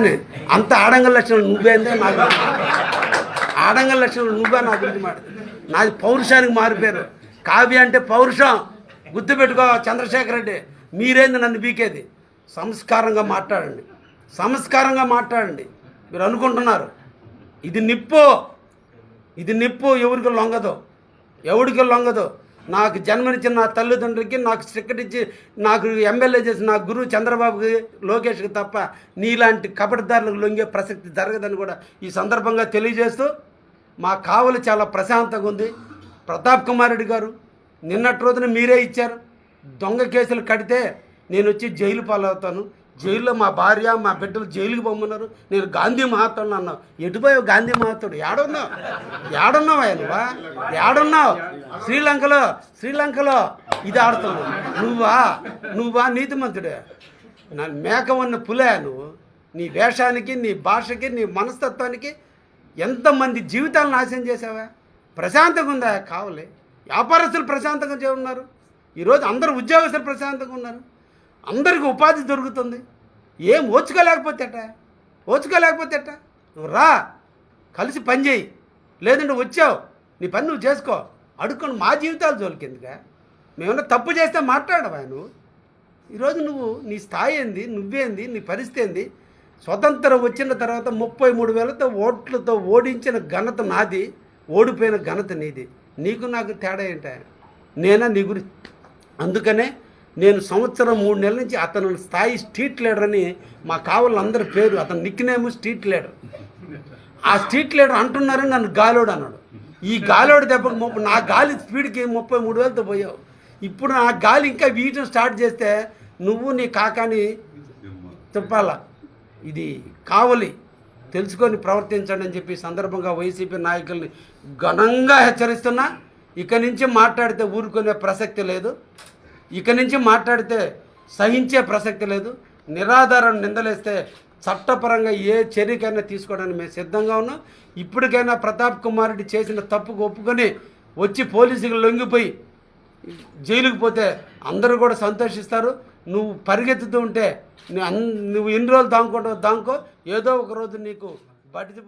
కానీ అంత ఆడంగల లక్షణాలు నువ్వేందే నాకు ఆడంగల లక్షణాలు నువ్వే నా గురించి మాట నాది పౌరుషానికి మారిపోయారు. కావ్య అంటే పౌరుషం గుర్తుపెట్టుకో చంద్రశేఖర్ రెడ్డి. మీరేంది నన్ను బీకేది? సంస్కారంగా మాట్లాడండి, సంస్కారంగా మాట్లాడండి. మీరు అనుకుంటున్నారు ఇది నిప్పు, ఇది నిప్పు ఎవరికి లొంగదు, ఎవరికి లొంగదు. నాకు జన్మనిచ్చిన నా తల్లిదండ్రులకి నాకు టికెట్ ఇచ్చి నాకు ఎమ్మెల్యే చేసిన నా గురువు చంద్రబాబుకి లోకేష్కి తప్ప నీలాంటి కబడ్దారులకు లొంగే ప్రసక్తి జరగదని కూడా ఈ సందర్భంగా తెలియజేస్తూ మా కావలి చాలా ప్రశాంతంగా ఉంది. ప్రతాప్ కుమార్ రెడ్డి గారు నిన్నటి రోజున మీరే ఇచ్చారు. దొంగ కేసులు కడితే నేను వచ్చి జైలు పాలవుతాను, జైల్లో మా భార్య మా బిడ్డలు జైలుకి పొమ్మన్నారు, నేను గాంధీ మహాత్ముడు అన్నావు. ఎటుపోయావు గాంధీ మహాత్ముడు? ఏడున్నావు? ఏడున్నావు నువ్వా? ఏడున్నావు? శ్రీలంకలో ఇది ఆడుతున్నావు నువ్వా నీతిమంతుడే? నా మేక ఉన్న పులే నువ్వు. నీ వేషానికి, నీ భాషకి, నీ మనస్తత్వానికి ఎంతమంది జీవితాలు నాశనం చేసావా? ప్రశాంతంగా ఉందా కావాలి? వ్యాపారస్తులు ప్రశాంతంగా ఉన్నారు, ఈరోజు అందరూ ఉద్యోగస్తులు ప్రశాంతంగా ఉన్నారు, అందరికీ ఉపాధి దొరుకుతుంది. ఏం ఓచుకోలేకపోతే నువ్వు రా, కలిసి పని చేయి. లేదంటే వచ్చావు నీ పని నువ్వు చేసుకో. అడుక్కొని మా జీవితాలు జోలికెందుగా? మేమన్నా తప్పు చేస్తే మాట్లాడవా నువ్వు? ఈరోజు నువ్వు నీ స్థాయి ఏంది, నువ్వేంది, నీ పరిస్థితి ఏంది? స్వతంత్రం వచ్చిన తర్వాత 33,000 ఓట్లతో ఓడించిన ఘనత నాది, ఓడిపోయిన ఘనత నీది. నీకు నాకు తేడా ఏంటా? నేనా నీ గురించి? అందుకనే నేను సంవత్సరం 3 నెలల నుంచి అతను స్థాయి స్ట్రీట్ లీడర్ అని మా కావాలందరి పేరు, అతను నిక్నేమ్ స్ట్రీట్ లీడర్. ఆ స్ట్రీట్ లీడర్ అంటున్నారని నన్ను గాలోడు అన్నాడు. ఈ గాలోడు దెబ్బకు నా గాలి స్పీడ్కి 33,000తో పోయావు. ఇప్పుడు నా గాలి ఇంకా వీయటం స్టార్ట్ చేస్తే నువ్వు నీ కాకాని చెప్పాలా. ఇది కావలి, తెలుసుకొని ప్రవర్తించండి అని చెప్పి సందర్భంగా వైసీపీ నాయకుల్ని ఘనంగా హెచ్చరిస్తున్నా. ఇక నుంచి మాట్లాడితే ఊరుకునే ప్రసక్తి లేదు, ఇక నుంచి మాట్లాడితే సహించే ప్రసక్తి లేదు. నిరాధారణ నిందలేస్తే చట్టపరంగా ఏ చర్యకైనా తీసుకోవడానికి మేము సిద్ధంగా ఉన్నాం. ఇప్పటికైనా ప్రతాప్ కుమార్ రెడ్డి చేసిన తప్పుకు ఒప్పుకొని వచ్చి పోలీసులకు లొంగిపోయి జైలుకి పోతే అందరూ కూడా సంతోషిస్తారు. నువ్వు పరిగెత్తుతూ ఉంటే నువ్వు ఎన్ని రోజులు దాంకో ఏదో ఒక రోజు నీకు బట్టి